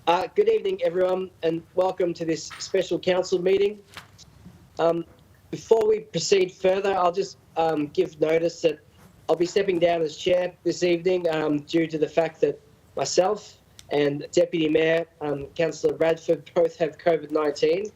Good evening, everyone, and welcome to this special council meeting. Before we proceed further, I'll just give notice that I'll be stepping down as chair this evening due to the fact that myself and Deputy Mayor, Councillor Radford, both have COVID-19.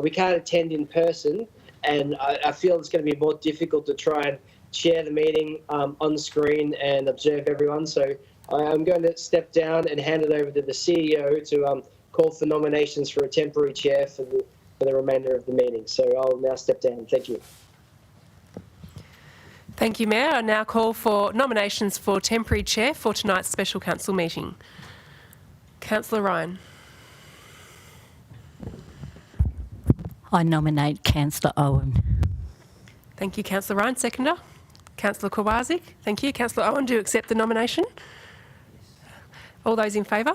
We can't attend in person, and I feel it's going to be more difficult to try and chair the meeting on screen and observe everyone. So I'm going to step down and hand it over to the CEO to call for nominations for a temporary chair for the remainder of the meeting. So I'll now step down. Thank you. Thank you, Mayor. I now call for nominations for temporary chair for tonight's special council meeting. Councillor Ryan. I nominate Councillor Owen. Thank you, Councillor Ryan. Seconder. Councillor Kowalczyk. Thank you. Councillor Owen, do you accept the nomination? All those in favour?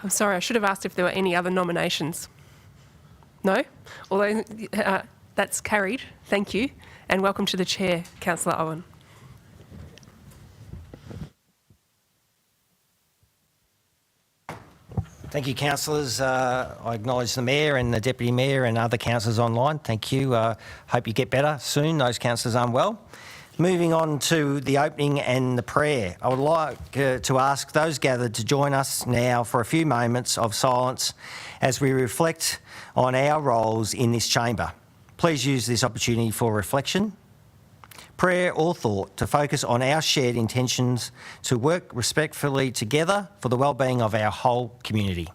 I'm sorry, I should have asked if there were any other nominations. No? Although that's carried. Thank you. And welcome to the chair, Councillor Owen. Thank you, councillors. I acknowledge the Mayor and the Deputy Mayor and other councillors online. Thank you. Hope you get better soon, those councillors unwell. Moving on to the opening and the prayer, I would like to ask those gathered to join us now for a few moments of silence as we reflect on our roles in this chamber. Please use this opportunity for reflection, prayer or thought to focus on our shared intentions to work respectfully together for the well-being of our whole community.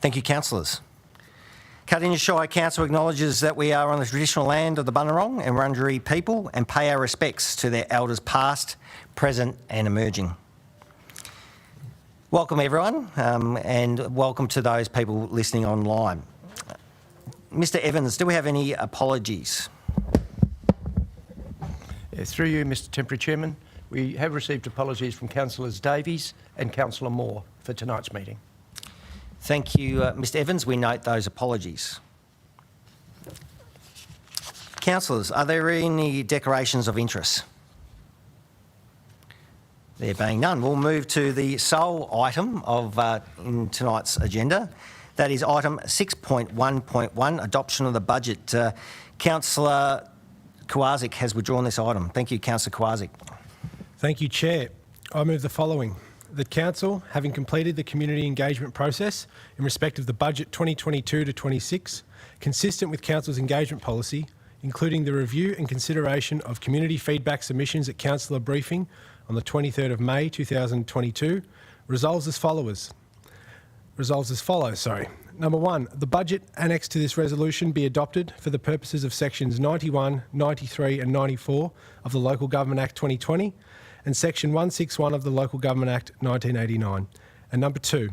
Thank you, councillors. Cardinia Shire Council acknowledges that we are on the traditional land of the Bunurong and Wurundjeri people and pay our respects to their elders past, present and emerging. Welcome everyone and welcome to those people listening online. Mr Evans, do we have any apologies? Through you, Mr Temporary Chairman, we have received apologies from Councillors Davies and Councillor Moore for tonight's meeting. Thank you, Mr Evans. We note those apologies. Councillors, are there any declarations of interest? There being none, we'll move to the sole item of in tonight's agenda. That is item 6.1.1, adoption of the budget. Councillor Kowalczyk has withdrawn this item. Thank you, Councillor Kowalczyk. Thank you, Chair. I move the following. That Council, having completed the community engagement process in respect of the budget 2022 to 26, consistent with Council's engagement policy, including the review and consideration of community feedback submissions at councillor briefing on the 23rd of May 2022, resolves as follows. Number 1, the budget annexed to this resolution be adopted for the purposes of sections 91, 93 and 94 of the Local Government Act 2020 and section 161 of the Local Government Act 1989. And number 2,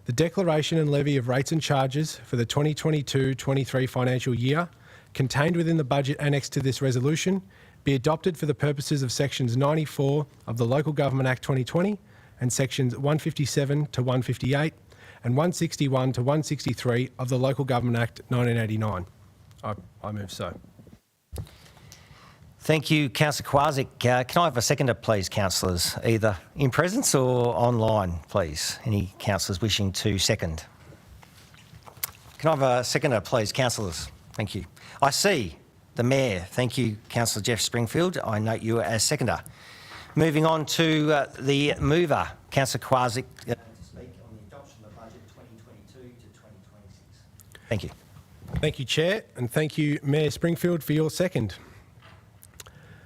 the declaration and levy of rates and charges for the 2022-23 financial year contained within the budget annexed to this resolution be adopted for the purposes of sections 94 of the Local Government Act 2020 and sections 157 to 158 and 161 to 163 of the Local Government Act 1989. I move so. Thank you, Councillor Kowalczyk. Can I have a seconder, please, councillors, either in presence or online, please? Any councillors wishing to second? Can I have a seconder, please, councillors? Thank you. I see the Mayor. Thank you, Councillor Jeff Springfield. I note you as seconder. Moving on to the mover, Councillor Kowalczyk, to speak on the adoption of the budget 2022 to 2026. Thank you. Thank you, Chair, and thank you, Mayor Springfield, for your second.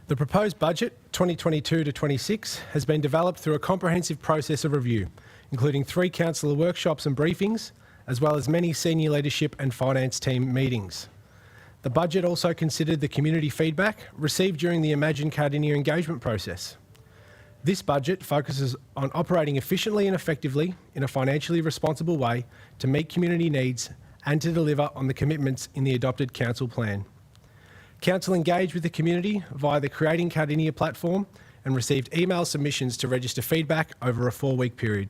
The proposed budget 2022 to 26 has been developed through a comprehensive process of review, including 3 councillor workshops and briefings, as well as many senior leadership and finance team meetings. The budget also considered the community feedback received during the Imagine Cardinia engagement process. This budget focuses on operating efficiently and effectively in a financially responsible way to meet community needs and to deliver on the commitments in the adopted council plan. Council engaged with the community via the Creating Cardinia platform and received email submissions to register feedback over a 4-week period.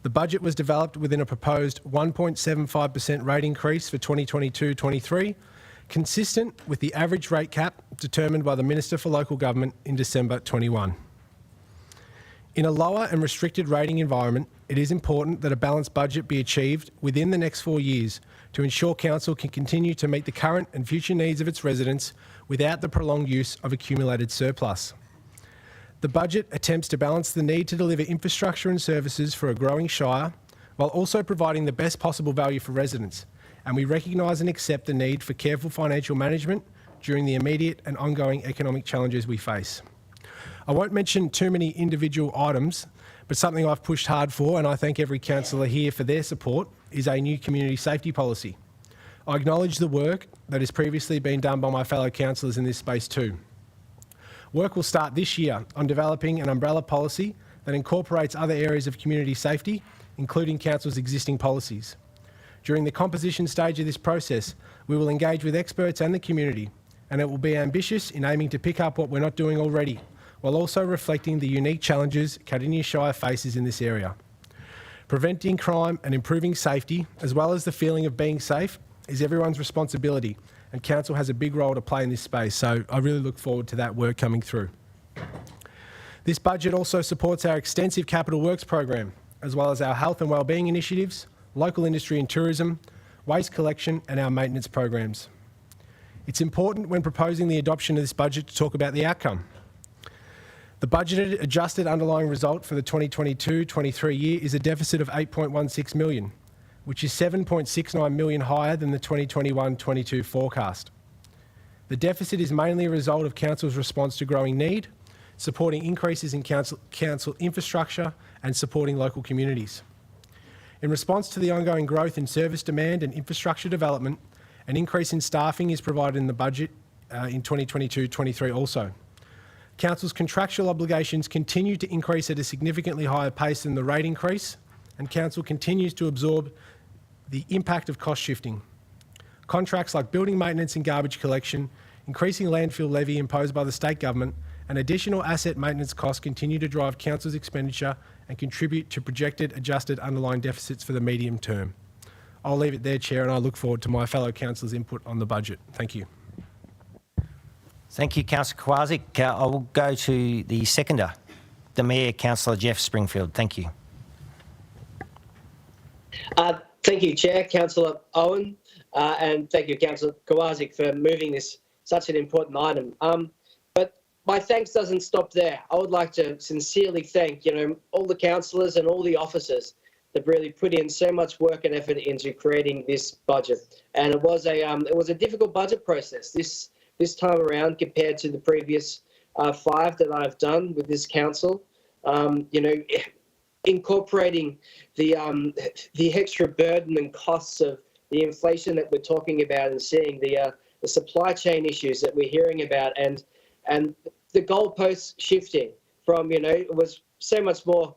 The budget was developed within a proposed 1.75% rate increase for 2022-23, consistent with the average rate cap determined by the Minister for Local Government in December 21. In a lower and restricted rating environment, it is important that a balanced budget be achieved within the next 4 years to ensure council can continue to meet the current and future needs of its residents without the prolonged use of accumulated surplus. The budget attempts to balance the need to deliver infrastructure and services for a growing Shire while also providing the best possible value for residents, and we recognise and accept the need for careful financial management during the immediate and ongoing economic challenges we face. I won't mention too many individual items, but something I've pushed hard for, and I thank every councillor here for their support, is a new community safety policy. I acknowledge the work that has previously been done by my fellow councillors in this space too. Work will start this year on developing an umbrella policy that incorporates other areas of community safety, including council's existing policies. During the composition stage of this process, we will engage with experts and the community, and it will be ambitious in aiming to pick up what we're not doing already, while also reflecting the unique challenges Cardinia Shire faces in this area. Preventing crime and improving safety, as well as the feeling of being safe, is everyone's responsibility, and council has a big role to play in this space, so I really look forward to that work coming through. This budget also supports our extensive capital works program, as well as our health and wellbeing initiatives, local industry and tourism, waste collection, and our maintenance programs. It's important when proposing the adoption of this budget to talk about the outcome. The budgeted adjusted underlying result for the 2022-23 year is a deficit of $8.16 million, which is $7.69 million higher than the 2021-22 forecast. The deficit is mainly a result of council's response to growing need, supporting increases in council infrastructure and supporting local communities. In response to the ongoing growth in service demand and infrastructure development, an increase in staffing is provided in the budget in 2022-23 also. Council's contractual obligations continue to increase at a significantly higher pace than the rate increase, and Council continues to absorb the impact of cost shifting. Contracts like building maintenance and garbage collection, increasing landfill levy imposed by the state government, and additional asset maintenance costs continue to drive Council's expenditure and contribute to projected adjusted underlying deficits for the medium term. I'll leave it there, Chair, and I look forward to my fellow councillors' input on the budget. Thank you. Thank you, Councillor Kowaczyk. I will go to the seconder, the Mayor, Councillor Jeff Springfield. Thank you. Thank you, Chair, Councillor Owen, and thank you, Councillor Kowaczyk, for moving this such an important item. But my thanks doesn't stop there. I would like to sincerely thank, all the councillors and all the officers that really put in so much work and effort into creating this budget. And it was a difficult budget process this time around compared to the previous 5 that I've done with this council. Incorporating the extra burden and costs of the inflation that we're talking about, and seeing the supply chain issues that we're hearing about, and the goalposts shifting from, it was so much more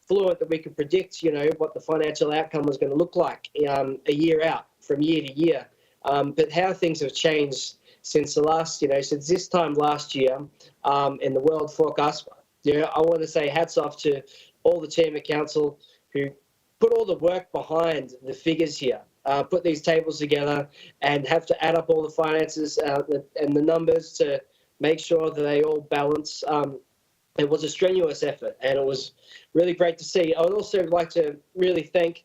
fluent that we could predict, what the financial outcome was going to look like a year out, from year to year. But how things have changed since since this time last year in the world forecast. I want to say hats off to all the team at council who put all the work behind the figures here, put these tables together and have to add up all the finances and the numbers to make sure that they all balance. It was a strenuous effort, and it was really great to see. I would also like to really thank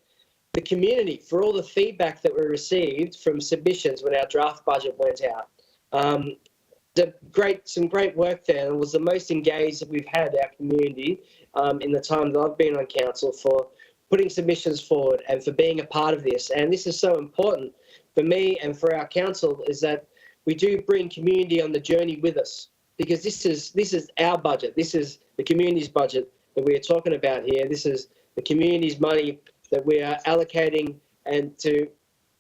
the community for all the feedback that we received from submissions when our draft budget went out. Some great work there. It was the most engaged that we've had our community in the time that I've been on council, for putting submissions forward and for being a part of this. And this is so important for me and for our council, is that we do bring community on the journey with us, because this is our budget. This is the community's budget that we are talking about here. This is the community's money that we are allocating and to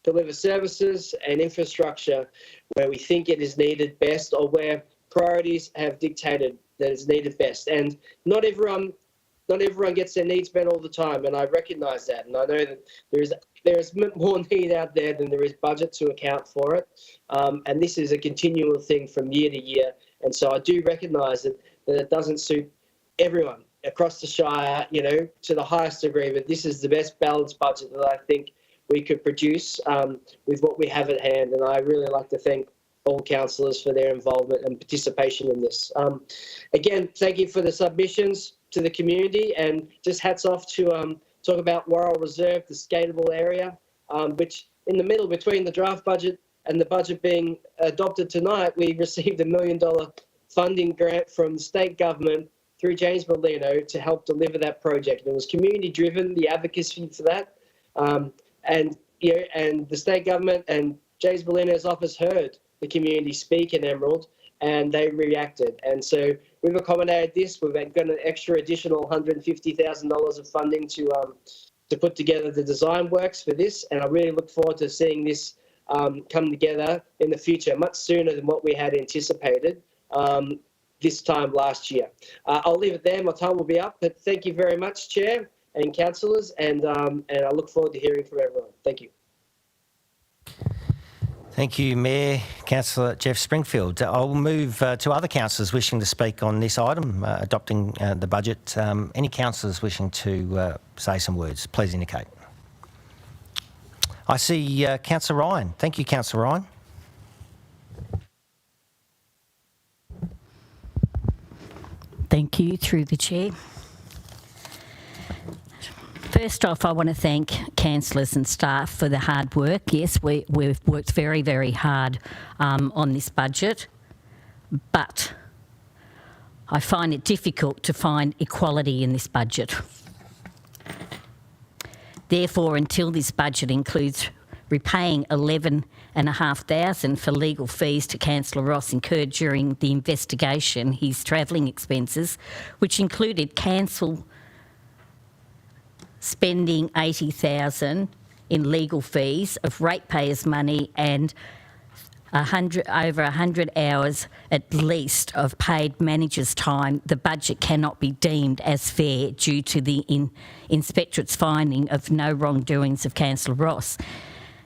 deliver services and infrastructure where we think it is needed best, or where priorities have dictated that it's needed best. And not everyone gets their needs met all the time, and I recognise that, and I know that there is more need out there than there is budget to account for it, and this is a continual thing from year to year. And so I do recognise that it doesn't suit everyone across the Shire, to the highest degree, but this is the best balanced budget that I think we could produce with what we have at hand. And I really like to thank all councillors for their involvement and participation in this. Again, thank you for the submissions. to the community, and just hats off to talk about Worrell Reserve, the skatable area, which in the middle between the draft budget and the budget being adopted tonight, we received $1 million funding grant from the state government through James Molino to help deliver that project. And it was community driven, the advocacy for that. And the state government and James Molino's office heard the community speak in Emerald, and they reacted. And so we've accommodated this. We've got an extra additional $150,000 of funding to put together the design works for this. And I really look forward to seeing this come together in the future, much sooner than what we had anticipated this time last year. I'll leave it there. My time will be up. But thank you very much, Chair and councillors, and I look forward to hearing from everyone. Thank you. Thank you, Mayor. Councillor Jeff Springfield. I'll move to other councillors wishing to speak on this item, adopting the budget. Any councillors wishing to say some words, please indicate. I see Councillor Ryan. Thank you, Councillor Ryan. Thank you, through the chair. First off, I want to thank councillors and staff for the hard work. Yes, we've worked very, very hard on this budget, but I find it difficult to find equality in this budget. Therefore, until this budget includes repaying $11,500 for legal fees to Councillor Ross incurred during the investigation, his travelling expenses, which included council spending $80,000 in legal fees of ratepayers' money and over 100 hours at least of paid managers' time, the budget cannot be deemed as fair due to the inspectorate's finding of no wrongdoings of Councillor Ross.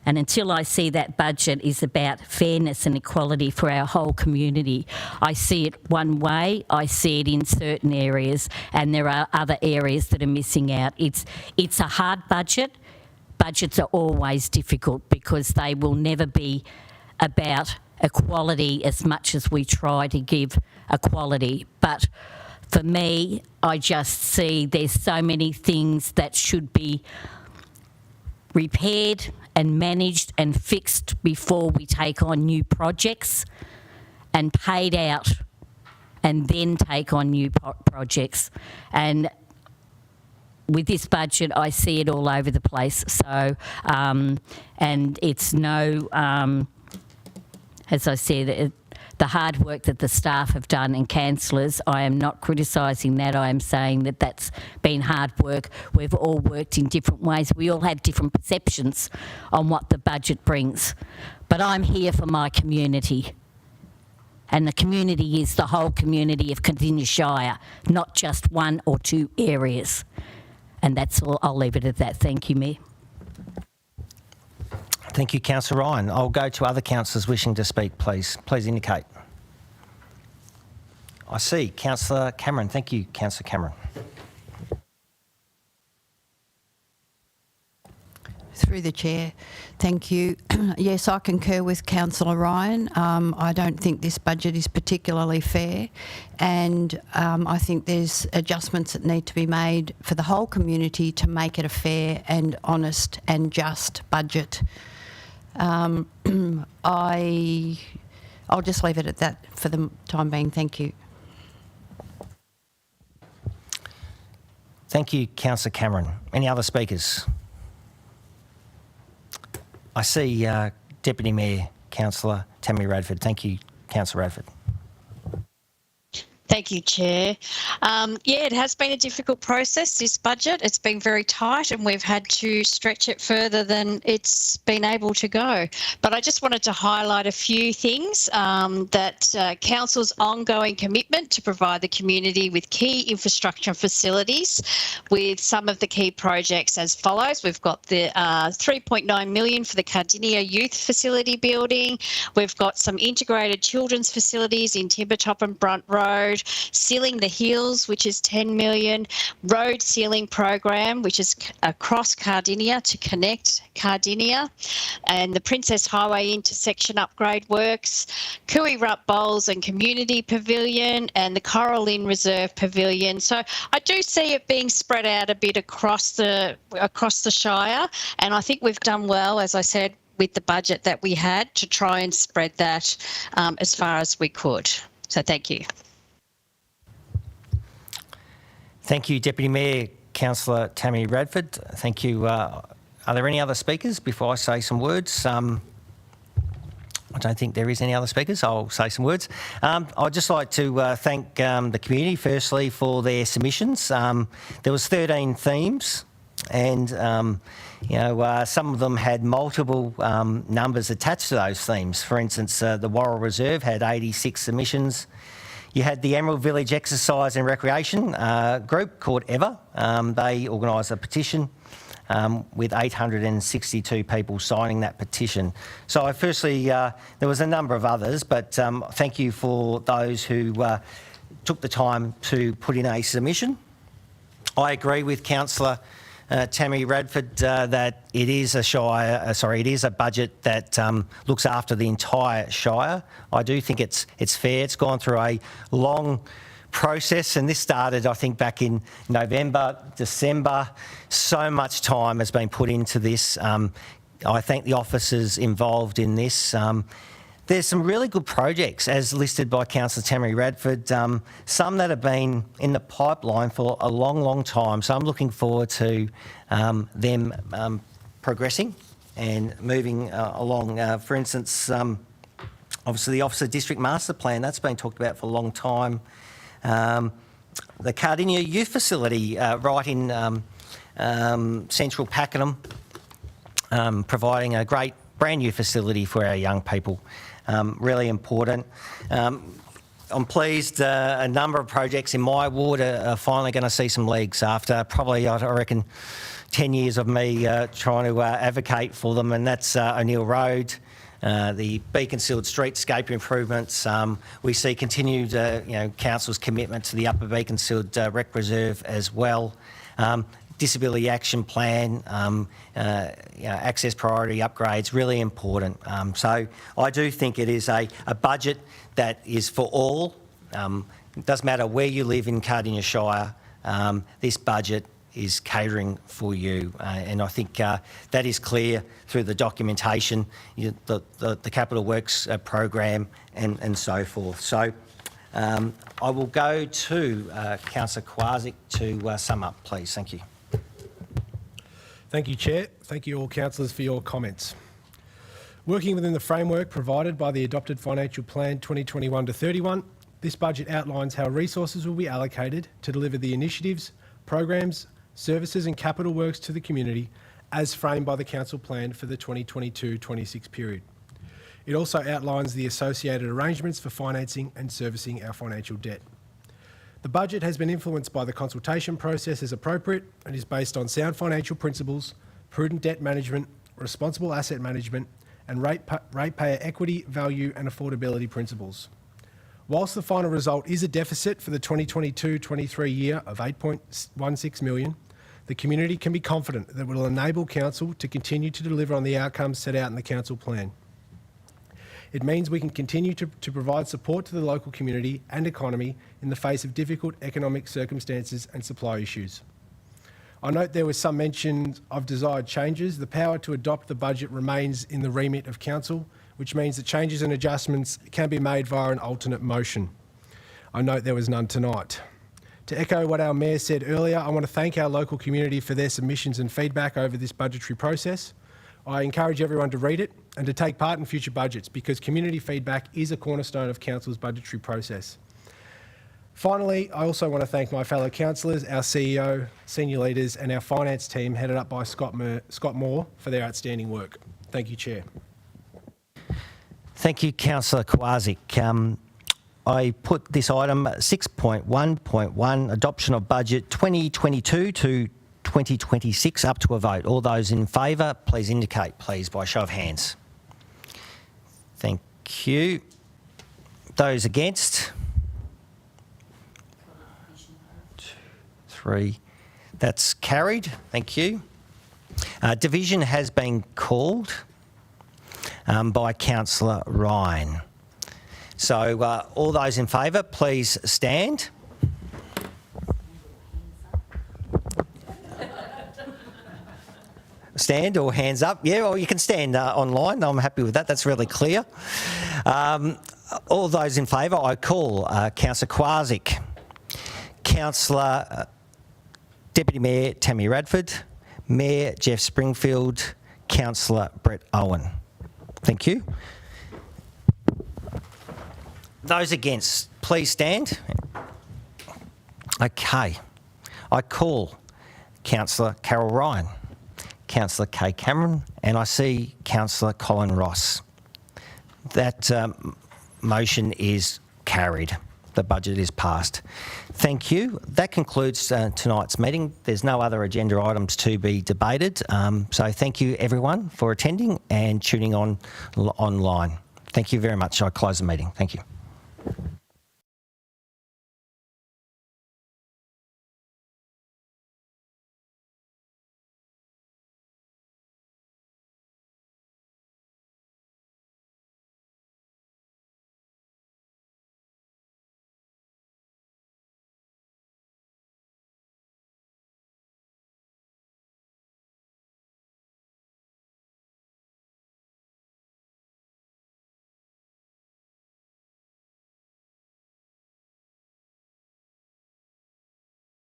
And until I see that budget is about fairness and equality for our whole community, I see it one way, I see it in certain areas, and there are other areas that are missing out. It's a hard budget. Budgets are always difficult because they will never be about equality as much as we try to give equality. But for me, I just see there's so many things that should be repaired and managed and fixed before we take on new projects and paid out and then take on new projects. And with this budget, I see it all over the place. So, and it's no, as I said, the hard work that the staff have done and councillors, I am not criticising that. I am saying that that's been hard work. We've all worked in different ways. We all have different perceptions on what the budget brings. But I'm here for my community. And the community is the whole community of Cardinia Shire, not just one or two areas. And that's all. I'll leave it at that. Thank you, Mayor. Thank you, Councillor Ryan. I'll go to other councillors wishing to speak, please. Please indicate. I see Councillor Cameron. Thank you, Councillor Cameron. Through the chair, thank you. Yes, I concur with Councillor Ryan. I don't think this budget is particularly fair, and I think there's adjustments that need to be made for the whole community to make it a fair and honest and just budget. I'll just leave it at that for the time being. Thank you. Thank you, Councillor Cameron. Any other speakers? I see Deputy Mayor, Councillor Tammy Radford. Thank you, Councillor Radford. Thank you, Chair. Yeah, it has been a difficult process, this budget. It's been very tight and we've had to stretch it further than it's been able to go. But I just wanted to highlight a few things that Council's ongoing commitment to provide the community with key infrastructure and facilities with some of the key projects as follows. We've got the $3.9 million for the Cardinia Youth Facility building. We've got some integrated children's facilities in Timbertop and Brunt Road. Sealing the Hills, which is 10 million, road sealing program, which is across Cardinia to connect Cardinia, and the Princess Highway intersection upgrade works, Cooey-Rup Bowls and Community Pavilion, and the Coral Inn Reserve Pavilion. So I do see it being spread out a bit across the Shire, and I think we've done well, as I said, with the budget that we had to try and spread that as far as we could. So thank you. Thank you, Deputy Mayor, Councillor Tammy Radford. Thank you. Are there any other speakers before I say some words? I don't think there is any other speakers. I'll say some words. I'd just like to thank the community, firstly, for their submissions. There was 13 themes, and some of them had multiple numbers attached to those themes. For instance, the Worrell Reserve had 86 submissions. You had the Emerald Village Exercise and Recreation group called EVER. They organised a petition with 862 people signing that petition. So firstly, there was a number of others, but thank you for those who took the time to put in a submission. I agree with Councillor Tammy Radford that it is a Shire. It is a budget that looks after the entire Shire. I do think it's fair. It's gone through a long process, and this started, I think, back in November, December. So much time has been put into this. I thank the officers involved in this. There's some really good projects, as listed by Councillor Tammy Radford, some that have been in the pipeline for a long, long time. So I'm looking forward to them progressing and moving along. For instance, obviously the Officer District Master Plan, that's been talked about for a long time. The Cardinia Youth Facility right in central Pakenham, providing a great brand new facility for our young people. Really important. I'm pleased a number of projects in my ward are finally going to see some legs after probably, I reckon, 10 years of me trying to advocate for them, and that's O'Neill Road, the Beaconsfield streetscape improvements. We see continued council's commitment to the Upper Beaconsfield Rec Reserve as well. Disability Action Plan, access priority upgrades, really important. So I do think it is a budget that is for all. It doesn't matter where you live in Cardinia Shire, this budget is catering for you. And I think that is clear through the documentation, the Capital Works program and so forth. So I will go to Councillor Kwasik to sum up, please. Thank you. Thank you, Chair. Thank you all councillors for your comments. Working within the framework provided by the adopted Financial Plan 2021 to 31, this budget outlines how resources will be allocated to deliver the initiatives, programs, services and capital works to the community as framed by the Council Plan for the 2022-26 period. It also outlines the associated arrangements for financing and servicing our financial debt. The budget has been influenced by the consultation process as appropriate and is based on sound financial principles, prudent debt management, responsible asset management and ratepayer equity, value and affordability principles. Whilst the final result is a deficit for the 2022-23 year of $8.16 million, the community can be confident that it will enable Council to continue to deliver on the outcomes set out in the Council Plan. It means we can continue to provide support to the local community and economy in the face of difficult economic circumstances and supply issues. I note there was some mention of desired changes. The power to adopt the budget remains in the remit of Council, which means that changes and adjustments can be made via an alternate motion. I note there was none tonight. To echo what our Mayor said earlier, I want to thank our local community for their submissions and feedback over this budgetary process. I encourage everyone to read it and to take part in future budgets because community feedback is a cornerstone of Council's budgetary process. Finally, I also want to thank my fellow councillors, our CEO, senior leaders and our finance team headed up by Scott Moore for their outstanding work. Thank you, Chair. Thank you, Councillor Kwasik. I put this item 6.1.1, adoption of budget 2022 to 2026 up to a vote. All those in favour, please indicate, please, by show of hands. Thank you. Those against? 3. That's carried. Thank you. Division has been called by Councillor Ryan. So all those in favour, please stand. Stand or hands up. Yeah, or you can stand online. I'm happy with that. That's really clear. All those in favour, I call Councillor Kwasik, Councillor Deputy Mayor Tammy Radford, Mayor Jeff Springfield, Councillor Brett Owen. Thank you. Those against, please stand. Okay. I call Councillor Carol Ryan, Councillor Kay Cameron, and I see Councillor Colin Ross. That motion is carried. The budget is passed. Thank you. That concludes tonight's meeting. There's no other agenda items to be debated. So thank you everyone for attending and tuning on online. Thank you very much. I close the meeting. Thank you.